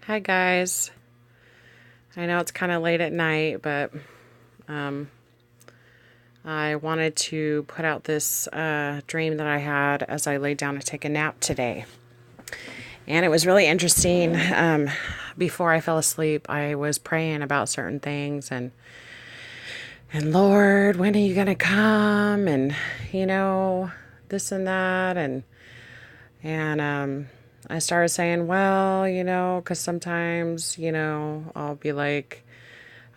Hi guys. I know it's kind of late at night, but um, I wanted to put out this dream that I had as I laid down to take a nap today. And it was really interesting. Before I fell asleep, I was praying about certain things and Lord, when are you gonna come? And this and that and I started saying, well, because sometimes, I'll be like,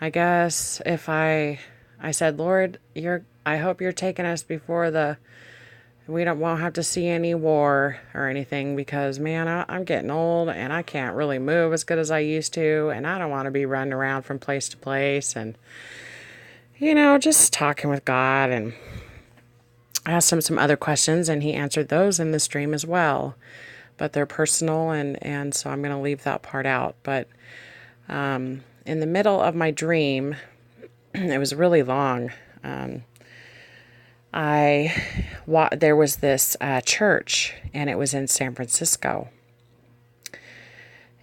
I guess if I said, Lord, I hope you're taking us before we won't have to see any war or anything because, man, I'm getting old and I can't really move as good as I used to. And I don't want to be running around from place to place and, just talking with God. And I asked him some other questions and he answered those in this dream as well. But they're personal and so I'm going to leave that part out. But in the middle of my dream, it was really long. There was this church, and it was in San Francisco,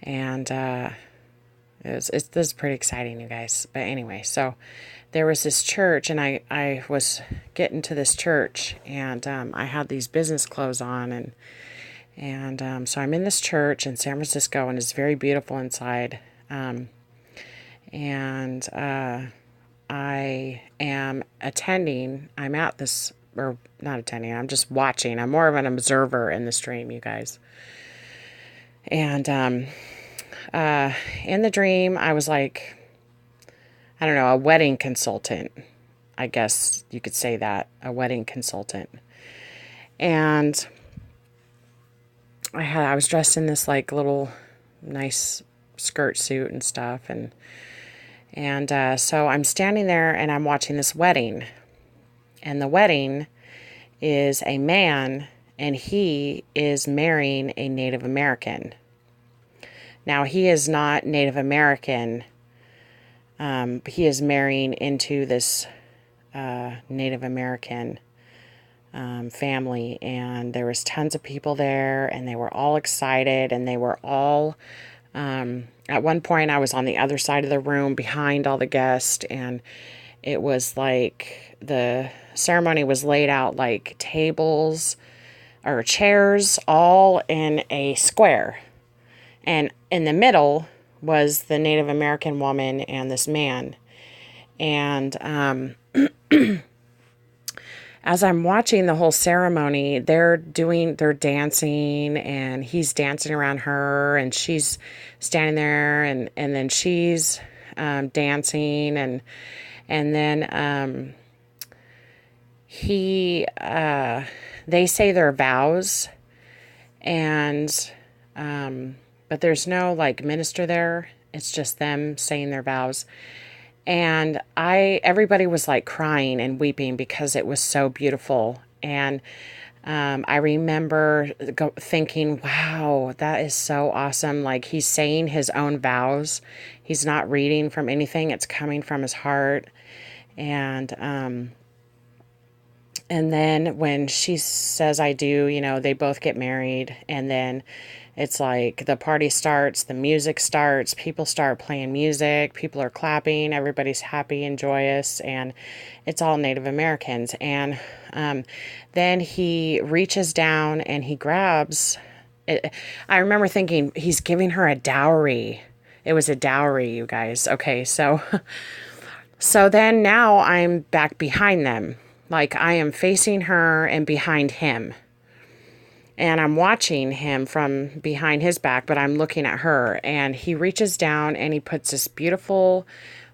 and this is pretty exciting, you guys. But anyway, so there was this church, and I was getting to this church, and I had these business clothes on, and so I'm in this church in San Francisco, and it's very beautiful inside, and I am attending. I'm at this, or not attending. I'm just watching. I'm more of an observer in the stream, you guys. And in the dream, I was like, I don't know, a wedding consultant. I guess you could say that, a wedding consultant. And I was dressed in this like little nice skirt suit and stuff, and so I'm standing there and I'm watching this wedding. And the wedding is a man, and he is marrying a Native American. Now, he is not Native American. He is marrying into this Native American family, and there was tons of people there, and they were all excited, and they were all... at one point, I was on the other side of the room behind all the guests, and it was like the ceremony was laid out like tables or chairs all in a square. And in the middle was the Native American woman and this man. And as I'm watching the whole ceremony, they're dancing, and he's dancing around her, and she's standing there, and then she's dancing, and then they say their vows, and but there's no like minister there. It's just them saying their vows. And everybody was like crying and weeping because it was so beautiful. And I remember thinking, wow, that is so awesome. Like, he's saying his own vows. He's not reading from anything. It's coming from his heart. And then when she says, I do, they both get married. And then it's like the party starts, the music starts, people start playing music, people are clapping, everybody's happy and joyous, and it's all Native Americans. And then he reaches down and he grabs it. I remember thinking, he's giving her a dowry. It was a dowry, you guys. Okay, so then now I'm back behind them. Like, I am facing her and behind him. And I'm watching him from behind his back, but I'm looking at her. And he reaches down and he puts this beautiful,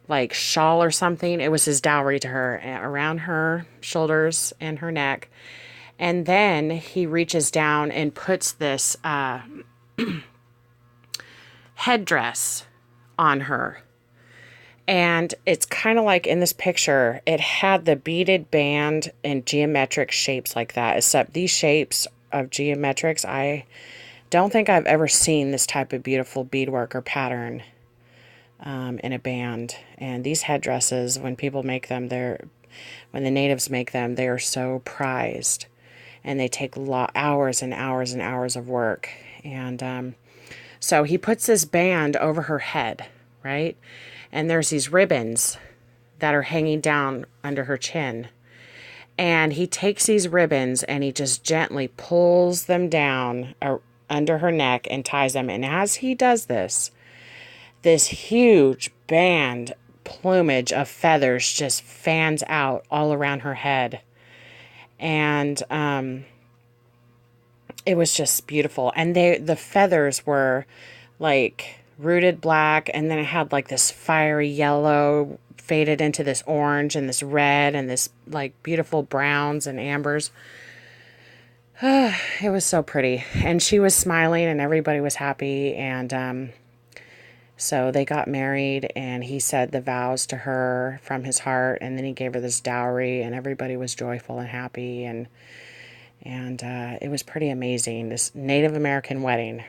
like, shawl or something. It was his dowry to her, around her shoulders and her neck. And then he reaches down and puts this headdress on her. And it's kind of like in this picture, it had the beaded band in geometric shapes like that, except these shapes of geometrics, I don't think I've ever seen this type of beautiful beadwork or pattern in a band. And these headdresses, when people make them, when the natives make them, they are so prized, and they take hours and hours and hours of work. And So he puts this band over her head, right? And there's these ribbons that are hanging down under her chin. And he takes these ribbons and he just gently pulls them down under her neck and ties them. And as he does this, this huge band plumage of feathers just fans out all around her head. And it was just beautiful. And the feathers were like rooted black, and then it had like this fiery yellow faded into this orange and this red and this like beautiful browns and ambers. It was so pretty. And she was smiling and everybody was happy. And so they got married, and he said the vows to her from his heart, and then he gave her this dowry, and everybody was joyful and happy. And it was pretty amazing, this Native American wedding.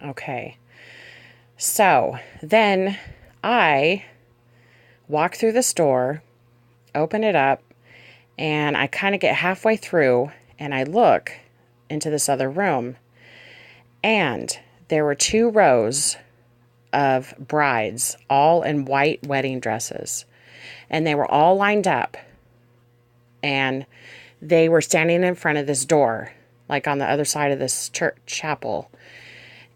Okay. So then I walk through the store, open it up, and I kind of get halfway through, and I look into this other room, and there were 2 rows of brides, all in white wedding dresses, and they were all lined up, and they were standing in front of this door, like on the other side of this church chapel.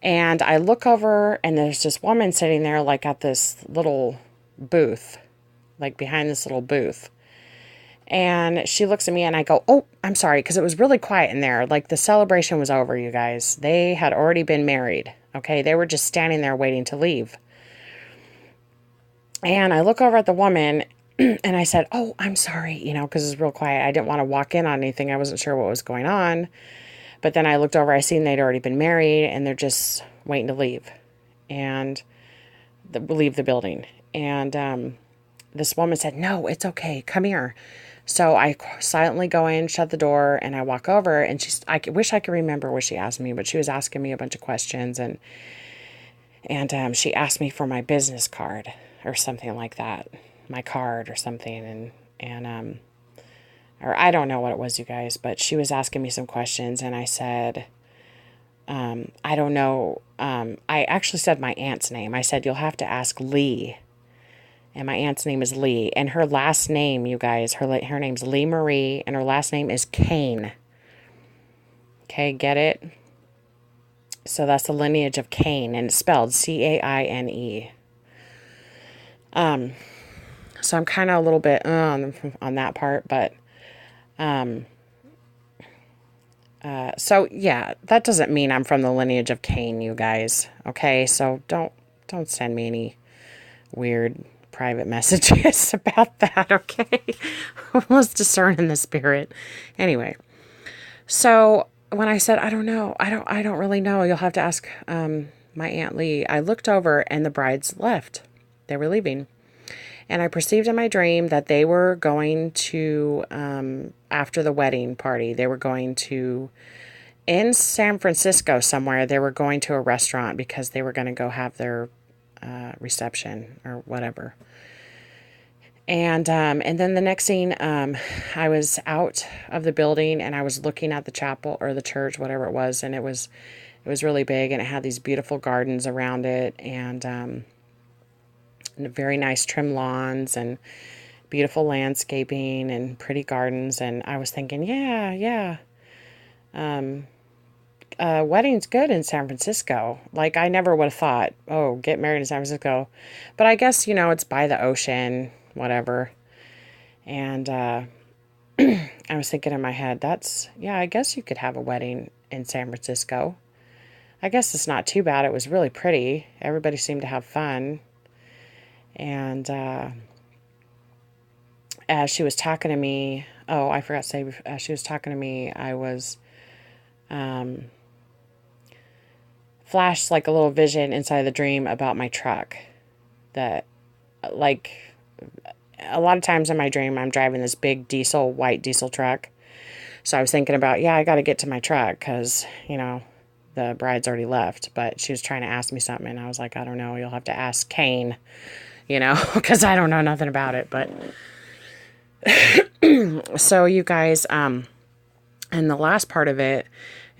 And I look over, and there's this woman sitting there, like at this little booth, like behind this little booth. And she looks at me, and I go, "Oh, I'm sorry," because it was really quiet in there. Like the celebration was over, you guys. They had already been married. Okay, they were just standing there waiting to leave. And I look over at the woman, and I said, "Oh, I'm sorry," because it's real quiet. I didn't want to walk in on anything. I wasn't sure what was going on. But then I looked over, I seen they'd already been married, and they're just waiting to leave and leave the building. And this woman said, "No, it's okay. Come here." So I silently go in, shut the door, and I walk over, and I wish I could remember what she asked me, but she was asking me a bunch of questions, and she asked me for my business card or something like that, my card or something, or I don't know what it was, you guys, but she was asking me some questions, and I said, I don't know. I actually said my aunt's name. I said, "You'll have to ask Lee." And my aunt's name is Lee. And her last name, you guys, her name's Lee Marie, and her last name is Kane. Okay, get it? So that's the lineage of Cain, and it's spelled C-A-I-N-E. So I'm kind of a little bit on that part, but so yeah, that doesn't mean I'm from the lineage of Cain, you guys. Okay, so don't send me any weird private messages about that. Okay, let's discern in the spirit. Anyway, so when I said I don't know, I don't really know. You'll have to ask my Aunt Lee. I looked over, and the brides left. They were leaving. And I perceived in my dream that they were going to, after the wedding party, they were going to, in San Francisco somewhere, they were going to a restaurant because they were going to go have their reception or whatever. And then the next scene, I was out of the building, and I was looking at the chapel or the church, whatever it was, and it was really big, and it had these beautiful gardens around it, and very nice trim lawns and beautiful landscaping and pretty gardens. And I was thinking, yeah, wedding's good in San Francisco. Like, I never would have thought, oh, get married in San Francisco. But I guess, it's by the ocean, whatever. And I was thinking in my head, I guess you could have a wedding in San Francisco. I guess it's not too bad. It was really pretty. Everybody seemed to have fun. And as she was talking to me, I forgot to say, as she was talking to me, I was flashed like a little vision inside the dream about my truck. That, like, a lot of times in my dream, I'm driving this big white diesel truck. So I was thinking about, I got to get to my truck because, the bride's already left. But she was trying to ask me something, and I was like, I don't know. You'll have to ask Kane. Because I don't know nothing about it. But so you guys, and the last part of it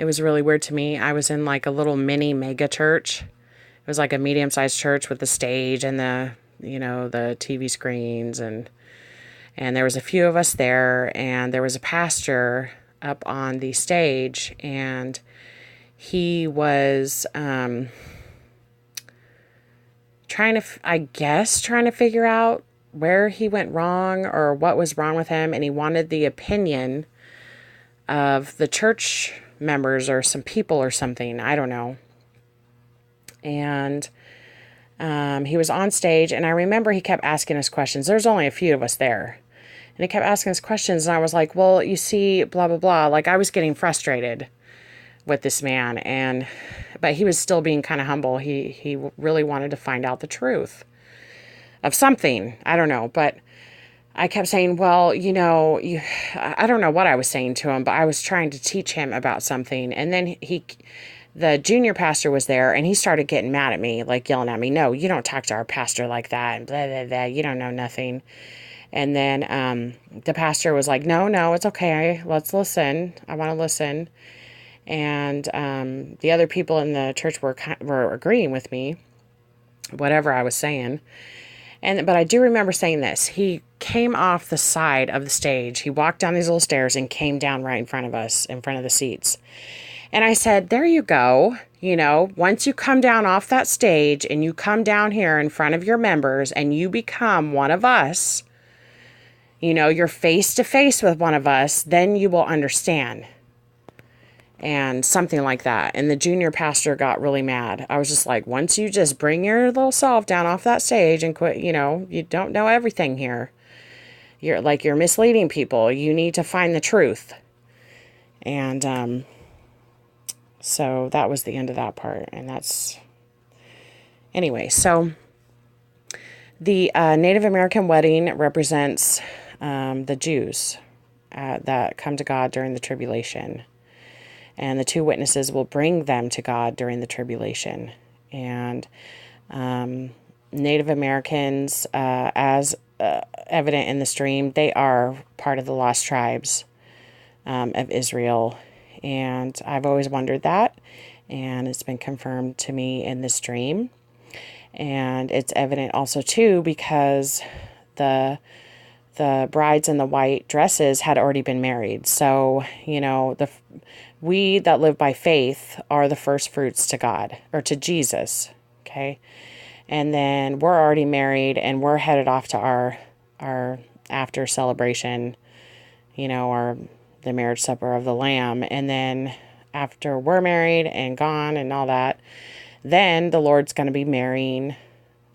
It was really weird to me. I was in like a little mini mega church. It was like a medium-sized church with the stage and the TV screens, and there was a few of us there, and there was a pastor up on the stage, and he was trying to figure out where he went wrong or what was wrong with him, and he wanted the opinion of the church members or some people or something. I don't know. And he was on stage, and I remember he kept asking us questions. There's only a few of us there. And he kept asking us questions, and I was like, well, you see, blah, blah, blah. Like, I was getting frustrated with this man, but he was still being kind of humble. He really wanted to find out the truth of something. I don't know, but I kept saying, well, I don't know what I was saying to him, but I was trying to teach him about something. And then the junior pastor was there, and he started getting mad at me, like yelling at me, no, you don't talk to our pastor like that, and blah, blah, blah, you don't know nothing. And then the pastor was like, no, it's okay. Let's listen. I want to listen. And the other people in the church were agreeing with me, whatever I was saying. But I do remember saying this. He came off the side of the stage. He walked down these little stairs and came down right in front of us, in front of the seats. And I said, there you go. Once you come down off that stage and you come down here in front of your members and you become one of us, you're face to face with one of us, then you will understand. And something like that. And the junior pastor got really mad. I was just like, once you just bring your little self down off that stage and quit, you don't know everything here. You're misleading people. You need to find the truth. And so that was the end of that part. And anyway, so the Native American wedding represents the Jews that come to God during the tribulation. And the two witnesses will bring them to God during the tribulation. And Native Americans, as evident in the stream, they are part of the lost tribes of Israel. And I've always wondered that. And it's been confirmed to me in this dream. And it's evident also, too, because the brides in the white dresses had already been married. So, we that live by faith are the first fruits to God, or to Jesus, okay? And then we're already married, and we're headed off to our after celebration, the marriage supper of the Lamb. And then after we're married and gone and all that, then the Lord's going to be marrying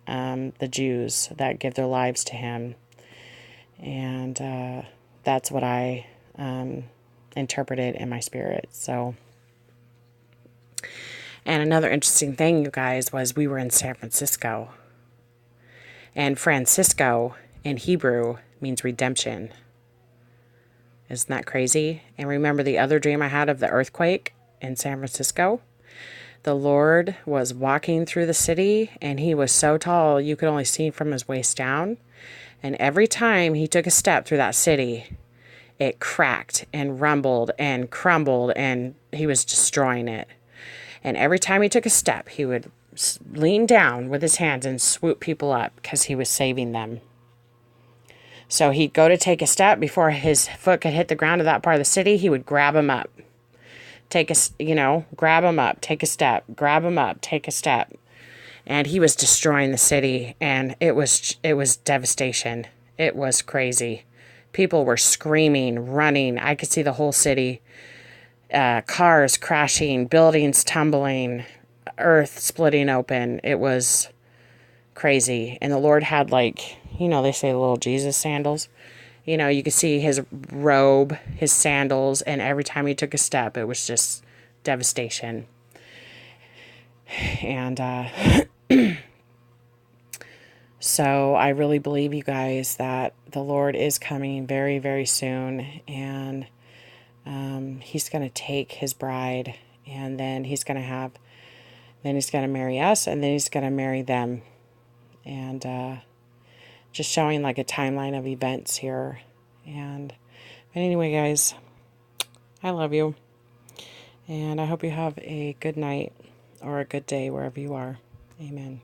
the Jews that give their lives to him. And that's what I interpreted in my spirit. So, and another interesting thing, you guys, was we were in San Francisco. And Francisco in Hebrew means redemption. Isn't that crazy? And remember the other dream I had of the earthquake in San Francisco? The Lord was walking through the city, and he was so tall you could only see from his waist down. And every time he took a step through that city, it cracked and rumbled and crumbled, and he was destroying it. And every time he took a step, he would lean down with his hands and swoop people up because he was saving them. So he'd go to take a step before his foot could hit the ground of that part of the city. He would grab him up, grab him up, take a step, grab him up, take a step. And he was destroying the city, and it was devastation. It was crazy. People were screaming, running. I could see the whole city. Cars crashing, buildings tumbling, earth splitting open. It was crazy. And the Lord had they say the little Jesus sandals. You could see his robe, his sandals, and every time he took a step, it was just devastation. And so I really believe, you guys, that the Lord is coming very, very soon, and he's going to take his bride, and then he's going to marry us, and then he's going to marry them. And just showing like a timeline of events here. But anyway, guys, I love you. And I hope you have a good night or a good day wherever you are. Amen.